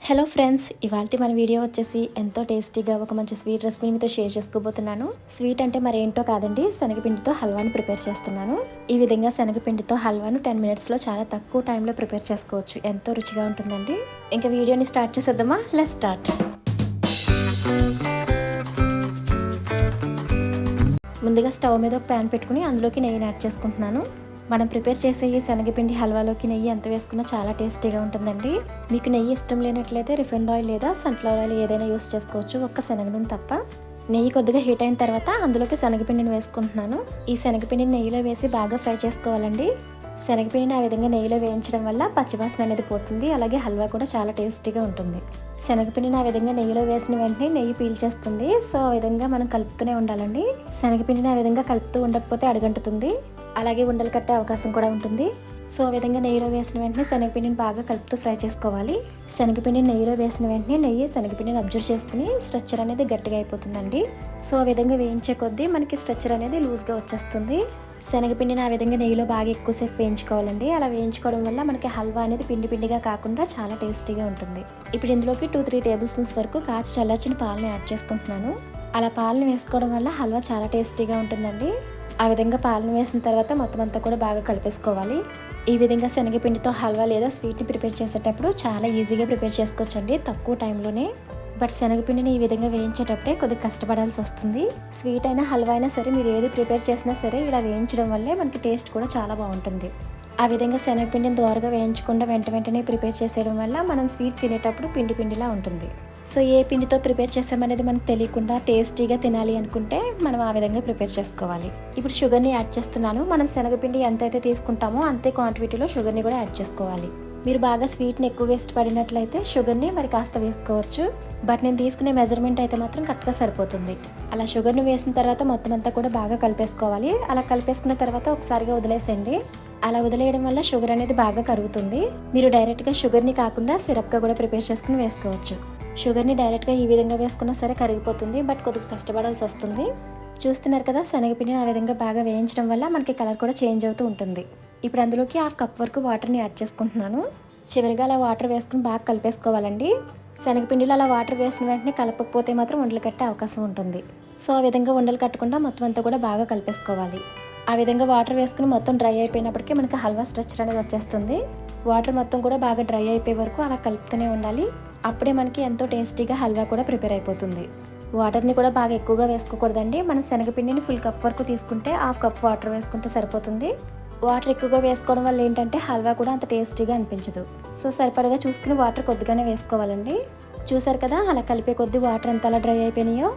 Hello friends, ఇవాల్టి మన video వచ్చేసి ఎంతో టేస్టీగా ఒక మంచి స్వీట్ రెసిపీని మీతో షేర్ చేసుకోబోతున్నాను. స్వీట్ అంటే మరేంటో కాదండి, శనగపిండితో హల్వాను ప్రిపేర్ చేస్తున్నాను. ఈ విధంగా శనగపిండితో హల్వాను 10 మినిట్స్లో చాలా తక్కువ టైంలో ప్రిపేర్ చేసుకోవచ్చు. ఎంతో రుచిగా ఉంటుందండి. ఇంకా వీడియోని స్టార్ట్ చేసేద్దామా? Let's start. ముందుగా స్టవ్ మీద ఒక ప్యాన్ పెట్టుకుని అందులోకి నెయ్యిని యాడ్ చేసుకుంటున్నాను. మనం ప్రిపేర్ చేసే ఈ శనగపిండి హల్వాలోకి నెయ్యి ఎంత వేసుకున్నా చాలా టేస్టీగా ఉంటుందండి. మీకు నెయ్యి ఇష్టం లేనట్లయితే రిఫైండ్ ఆయిల్ లేదా సన్ఫ్లవర్ ఆయిల్ ఏదైనా యూస్ చేసుకోవచ్చు, ఒక్క శనగ నూనె తప్ప. నెయ్యి కొద్దిగా హీట్ అయిన తర్వాత అందులోకి శనగపిండిని వేసుకుంటున్నాను. ఈ శనగపిండిని నెయ్యిలో వేసి బాగా ఫ్రై చేసుకోవాలండి. శనగపిండిని ఆ విధంగా నెయ్యిలో వేయించడం వల్ల పచ్చివాసన అనేది పోతుంది, అలాగే హల్వా కూడా చాలా టేస్టీగా ఉంటుంది. శనగపిండిని ఆ విధంగా నెయ్యిలో వేసిన వెంటనే నెయ్యి పీల్చేస్తుంది. సో ఆ విధంగా మనం కలుపుతూనే ఉండాలండి. శనగపిండిని ఆ విధంగా కలుపుతూ ఉండకపోతే అడుగంటుతుంది, అలాగే ఉండలు కట్టే అవకాశం కూడా ఉంటుంది. సో ఆ విధంగా నెయ్యిలో వేసిన వెంటనే శనగపిండిని బాగా కలుపుతూ ఫ్రై చేసుకోవాలి. శనగపిండిని నెయ్యిలో వేసిన వెంటనే నెయ్యి శనగపిండిని అబ్జర్వ్ చేసుకుని స్ట్రక్చర్ అనేది గట్టిగా అయిపోతుందండి. సో ఆ విధంగా వేయించే కొద్దీ మనకి స్ట్రక్చర్ అనేది లూజ్గా వచ్చేస్తుంది. శనగపిండిని ఆ విధంగా నెయ్యిలో బాగా ఎక్కువసేపు వేయించుకోవాలండి. అలా వేయించుకోవడం వల్ల మనకి హల్వా అనేది పిండి పిండిగా కాకుండా చాలా టేస్టీగా ఉంటుంది. ఇప్పుడు ఇందులోకి 2-3 టేబుల్ స్పూన్స్ వరకు కాచి చల్లార్చిన పాలను యాడ్ చేసుకుంటున్నాను. అలా పాలను వేసుకోవడం వల్ల హల్వా చాలా టేస్టీగా ఉంటుందండి. ఆ విధంగా పాలను వేసిన తర్వాత మొత్తం అంతా కూడా బాగా కలిపేసుకోవాలి. ఈ విధంగా శనగపిండితో హల్వా లేదా స్వీట్ని ప్రిపేర్ చేసేటప్పుడు చాలా ఈజీగా ప్రిపేర్ చేసుకోవచ్చండి, తక్కువ టైంలోనే. బట్ శనగపిండిని ఈ విధంగా వేయించేటప్పుడే కొద్దిగా కష్టపడాల్సి వస్తుంది. స్వీట్ అయినా హల్వా అయినా సరే మీరు ఏది ప్రిపేర్ చేసినా సరే ఇలా వేయించడం వల్లే మనకి టేస్ట్ కూడా చాలా బాగుంటుంది. ఆ విధంగా శనగపిండిని దోరగా వేయించకుండా వెంటనే ప్రిపేర్ చేసేయడం వల్ల మనం స్వీట్ తినేటప్పుడు పిండి పిండిలా ఉంటుంది. సో ఏ పిండితో ప్రిపేర్ చేసామనేది మనకు తెలియకుండా టేస్టీగా తినాలి అనుకుంటే మనం ఆ విధంగా ప్రిపేర్ చేసుకోవాలి. ఇప్పుడు షుగర్ని యాడ్ చేస్తున్నాను. మనం శనగపిండి ఎంతైతే తీసుకుంటామో అంతే క్వాంటిటీలో షుగర్ని కూడా యాడ్ చేసుకోవాలి. మీరు బాగా స్వీట్ని ఎక్కువగా ఇష్టపడినట్లయితే షుగర్ని మరి కాస్త వేసుకోవచ్చు. బట్ నేను తీసుకునే మెజర్మెంట్ అయితే మాత్రం కరెక్ట్గా సరిపోతుంది. అలా షుగర్ని వేసిన తర్వాత మొత్తం అంతా కూడా బాగా కలిపేసుకోవాలి. అలా కలిపేసుకున్న తర్వాత ఒకసారిగా వదిలేసేయండి. అలా వదిలేయడం వల్ల షుగర్ అనేది బాగా కరుగుతుంది. మీరు డైరెక్ట్గా షుగర్ని కాకుండా సిరప్గా కూడా ప్రిపేర్ చేసుకుని వేసుకోవచ్చు. షుగర్ని డైరెక్ట్గా ఈ విధంగా వేసుకున్నా సరే కరిగిపోతుంది, బట్ కొద్దిగా కష్టపడాల్సి వస్తుంది. చూస్తున్నారు కదా, శనగపిండిని ఆ విధంగా బాగా వేయించడం వల్ల మనకి కలర్ కూడా చేంజ్ అవుతూ ఉంటుంది. ఇప్పుడు అందులోకి 1/2 కప్ వరకు వాటర్ని యాడ్ చేసుకుంటున్నాను. చివరిగా అలా వాటర్ వేసుకుని బాగా కలిపేసుకోవాలండి. శనగపిండిలో అలా వాటర్ వేసిన వెంటనే కలపకపోతే మాత్రం ఉండలు కట్టే అవకాశం ఉంటుంది. సో ఆ విధంగా ఉండలు కట్టకుండా మొత్తం అంతా కూడా బాగా కలిపేసుకోవాలి. ఆ విధంగా వాటర్ వేసుకుని మొత్తం డ్రై అయిపోయినప్పటికీ మనకి హల్వా స్ట్రక్చర్ అనేది వచ్చేస్తుంది. వాటర్ మొత్తం కూడా బాగా డ్రై అయిపోయే వరకు అలా కలుపుతూనే ఉండాలి. అప్పుడే మనకి ఎంతో టేస్టీగా హల్వా కూడా ప్రిపేర్ అయిపోతుంది. వాటర్ని కూడా బాగా ఎక్కువగా వేసుకోకూడదండి. మనం శనగపిండిని ఫుల్ కప్ వరకు తీసుకుంటే 1/2 కప్ వాటర్ వేసుకుంటే సరిపోతుంది. వాటర్ ఎక్కువగా వేసుకోవడం వల్ల ఏంటంటే హల్వా కూడా అంత టేస్టీగా అనిపించదు. సో సరిపడగా చూసుకుని వాటర్ కొద్దిగానే వేసుకోవాలండి. చూసారు కదా, అలా కలిపే కొద్దీ వాటర్ ఎంత అలా డ్రై అయిపోయినాయో.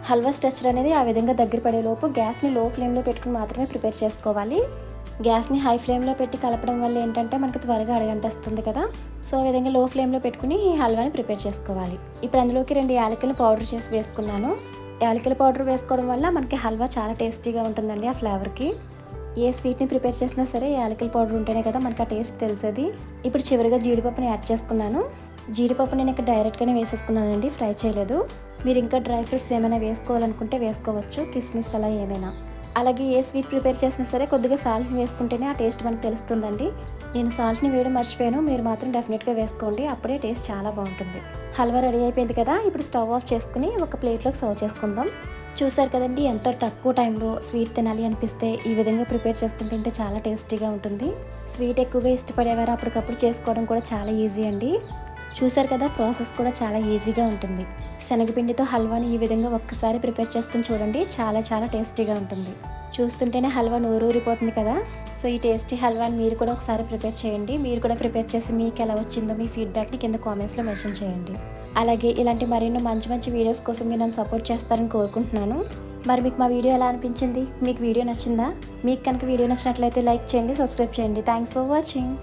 హల్వా స్ట్రక్చర్ అనేది ఆ విధంగా దగ్గర పడేలోపు గ్యాస్ని లో ఫ్లేమ్లో పెట్టుకుని మాత్రమే ప్రిపేర్ చేసుకోవాలి. గ్యాస్ని హై ఫ్లేమ్లో పెట్టి కలపడం వల్ల ఏంటంటే మనకు త్వరగా అడగంటేస్తుంది కదా. సో ఆ విధంగా లో ఫ్లేమ్లో పెట్టుకుని ఈ హల్వాని ప్రిపేర్ చేసుకోవాలి. ఇప్పుడు అందులోకి 2 యాలకులు పౌడర్ చేసి వేసుకున్నాను. యాలకుల పౌడర్ వేసుకోవడం వల్ల మనకి హల్వా చాలా టేస్టీగా ఉంటుందండి. ఆ ఫ్లేవర్కి ఏ స్వీట్ని ప్రిపేర్ చేసినా సరే యాలకుల పౌడర్ ఉంటేనే కదా మనకు ఆ టేస్ట్ తెలిసేది. ఇప్పుడు చివరిగా జీడిపప్పుని యాడ్ చేసుకున్నాను. జీడిపప్పు నేను ఇక్కడ డైరెక్ట్గానే వేసేసుకున్నానండి, ఫ్రై చేయలేదు. మీరు ఇంకా డ్రై ఫ్రూట్స్ ఏమైనా వేసుకోవాలనుకుంటే వేసుకోవచ్చు, కిస్మిస్ అలా ఏమైనా. అలాగే ఏ స్వీట్ ప్రిపేర్ చేసినా సరే కొద్దిగా సాల్ట్ని వేసుకుంటేనే ఆ టేస్ట్ మనకు తెలుస్తుందండి. నేను సాల్ట్ని వేయడం మర్చిపోయాను, మీరు మాత్రం డెఫినెట్గా వేసుకోండి, అప్పుడే టేస్ట్ చాలా బాగుంటుంది. హల్వా రెడీ అయిపోయింది కదా. ఇప్పుడు స్టవ్ ఆఫ్ చేసుకుని ఒక ప్లేట్లోకి సర్వ్ చేసుకుందాం. చూసారు కదండి, ఎంతో తక్కువ టైంలో స్వీట్ తినాలి అనిపిస్తే ఈ విధంగా ప్రిపేర్ చేసుకుని తింటే చాలా టేస్టీగా ఉంటుంది. స్వీట్ ఎక్కువగా ఇష్టపడేవారు అప్పటికప్పుడు చేసుకోవడం కూడా చాలా ఈజీ అండి. చూసారు కదా, ప్రాసెస్ కూడా చాలా ఈజీగా ఉంటుంది. శనగపిండితో హల్వాని ఈ విధంగా ఒక్కసారి ప్రిపేర్ చేసుకుని చూడండి, చాలా టేస్టీగా ఉంటుంది. చూస్తుంటేనే హల్వా నోరూరిపోతుంది కదా. సో ఈ టేస్టీ హల్వాని మీరు కూడా ఒకసారి ప్రిపేర్ చేయండి. మీరు కూడా ప్రిపేర్ చేసి మీకు ఎలా వచ్చిందో మీ ఫీడ్బ్యాక్ని కింద కామెంట్స్లో మెన్షన్ చేయండి. అలాగే ఇలాంటి మరెన్నో మంచి వీడియోస్ కోసం మీరు నన్ను సపోర్ట్ చేస్తారని కోరుకుంటున్నాను. మరి మీకు మా వీడియో ఎలా అనిపించింది? మీకు వీడియో నచ్చిందా? మీకు కనుక వీడియో నచ్చినట్లయితే లైక్ చేయండి, సబ్స్క్రైబ్ చేయండి. Thanks for watching.